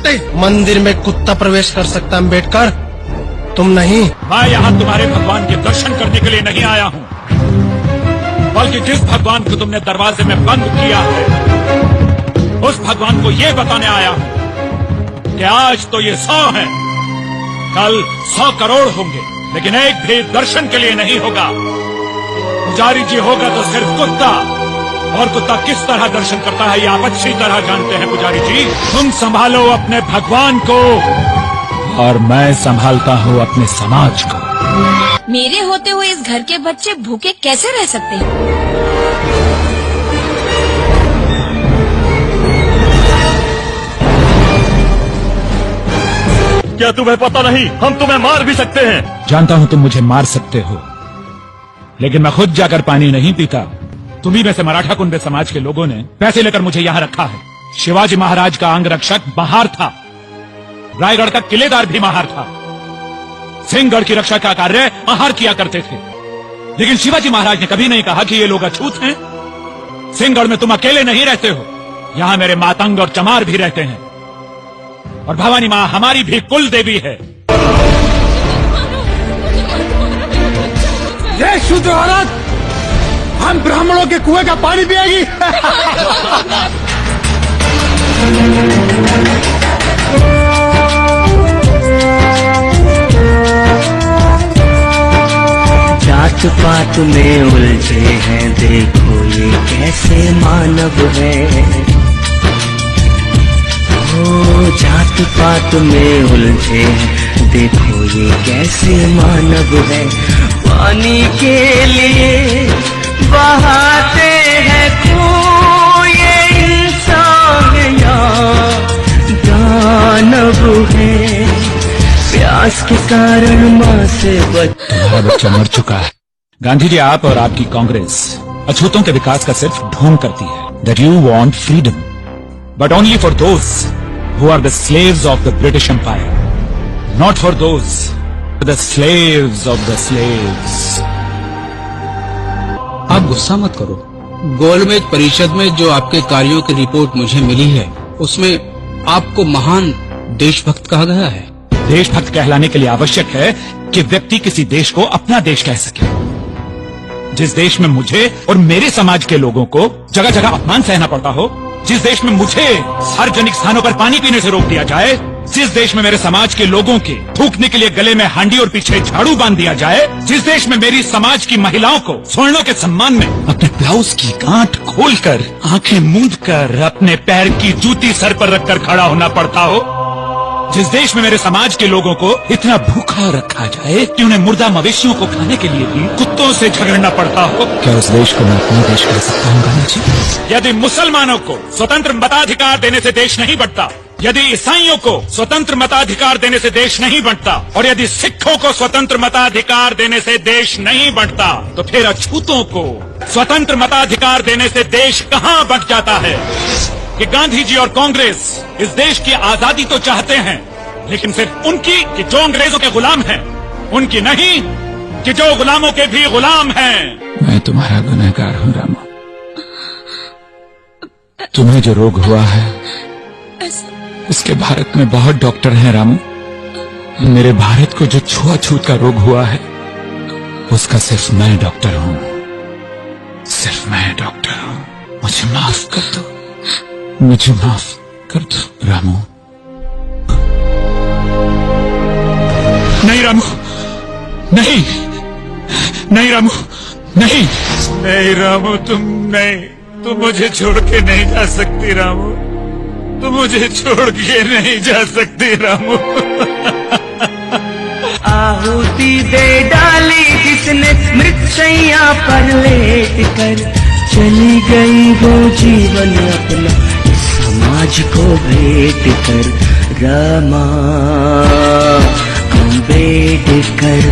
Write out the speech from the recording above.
सकते। मंदिर में कुत्ता प्रवेश कर सकता अम्बेडकर, तुम नहीं। मैं यहाँ तुम्हारे भगवान के दर्शन करने के लिए नहीं आया हूँ, बल्कि जिस भगवान को तुमने दरवाजे में बंद किया है उस भगवान को ये बताने आया हूँ कि आज तो ये 100 है, कल 100 करोड़ होंगे, लेकिन एक भी दर्शन के लिए नहीं होगा। पुजारी जी होगा तो सिर्फ कुत्ता, और कुत्ता किस तरह दर्शन करता है ये आप अच्छी तरह जानते हैं। पुजारी जी, तुम संभालो अपने भगवान को और मैं संभालता हूँ अपने समाज को। मेरे होते हुए इस घर के बच्चे भूखे कैसे रह सकते हैं? क्या तुम्हें पता नहीं, हम तुम्हें मार भी सकते हैं। जानता हूँ तुम मुझे मार सकते हो, लेकिन मैं खुद जाकर पानी नहीं पीता। तुम्ही में से मराठा कुंबे समाज के लोगों ने पैसे लेकर मुझे यहाँ रखा है। शिवाजी महाराज का अंगरक्षक महार था, रायगढ़ का किलेदार भी महार था, सिंहगढ़ की रक्षा का कार्य महार किया करते थे। लेकिन शिवाजी महाराज ने कभी नहीं कहा कि ये लोग अछूत हैं। सिंहगढ़ में तुम अकेले नहीं रहते हो, यहाँ मेरे मातंग और चमार भी रहते हैं, और भवानी माँ हमारी भी कुल देवी है। ये शूद्र औरत हम ब्राह्मणों के कुएं का पानी पिएगी। जात पात में उलझे हैं, देखो ये कैसे मानव है। ओ जात पात में उलझे हैं, देखो ये कैसे मानव है। पानी के लिए बहाते हैं खून, ये इंसान या दानव है। प्यास के कारण माँ से तुम्हारा बच्चा मर चुका है। गांधी जी, आप और आपकी कांग्रेस अछूतों के विकास का सिर्फ ढोंग करती है। That you want freedom, but only for those who are the slaves of the British Empire, not for those who are the slaves of the slaves. आप गुस्सा मत करो। गोलमेज परिषद में जो आपके कार्यों की रिपोर्ट मुझे मिली है उसमें आपको महान देशभक्त कहा गया है। देशभक्त कहलाने के लिए आवश्यक है कि व्यक्ति किसी देश को अपना देश कह सके। जिस देश में मुझे और मेरे समाज के लोगों को जगह जगह अपमान सहना पड़ता हो, जिस देश में मुझे सार्वजनिक स्थानों पर पानी पीने से रोक दिया जाए, जिस देश में मेरे समाज के लोगों के थूकने के लिए गले में हांडी और पीछे झाड़ू बांध दिया जाए, जिस देश में मेरी समाज की महिलाओं को स्वर्णों के सम्मान में अपने ब्लाउज की गांठ खोलकर आंखें मूंदकर अपने पैर की जूती सर पर रखकर खड़ा होना पड़ता हो, जिस देश में मेरे समाज के लोगों को इतना भूखा रखा जाए कि उन्हें मुर्दा मवेशियों को खाने के लिए भी कुत्तों से झगड़ना पड़ता हो, क्या उस देश को मैं अपना देश कह सकता हूँ गांधी जी? यदि मुसलमानों को स्वतंत्र मताधिकार देने से देश नहीं बढ़ता, यदि ईसाइयों को स्वतंत्र मताधिकार देने से देश नहीं बढ़ता, और यदि सिखों को स्वतंत्र मताधिकार देने से देश नहीं बढ़ता, तो फिर अछूतों को स्वतंत्र मताधिकार देने से देश कहाँ बढ़ जाता है? कि गांधी जी और कांग्रेस इस देश की आजादी तो चाहते हैं, लेकिन सिर्फ उनकी कि जो अंग्रेजों के गुलाम हैं, उनकी नहीं कि जो गुलामों के भी गुलाम हैं। मैं तुम्हारा गुनहगार हूँ रामू। तुम्हें जो रोग हुआ है उसके भारत में बहुत डॉक्टर हैं रामू। मेरे भारत को जो छुआछूत का रोग हुआ है उसका सिर्फ मैं डॉक्टर हूँ, सिर्फ मैं डॉक्टर हूँ। मुझे माफ कर दो, मुझे माफ कर दो रामू। नहीं रामू, नहीं, नहीं रामू, नहीं, नहीं रामू, तुम मुझे छोड़ के नहीं जा सकती रामू, तुम मुझे छोड़ के नहीं जा सकती रामू। आहुति दे डाली जिसने मृतशैया पर लेट कर, चली गई वो जीवन अपना समाज को भेंट कर। रमा अम्बेडकर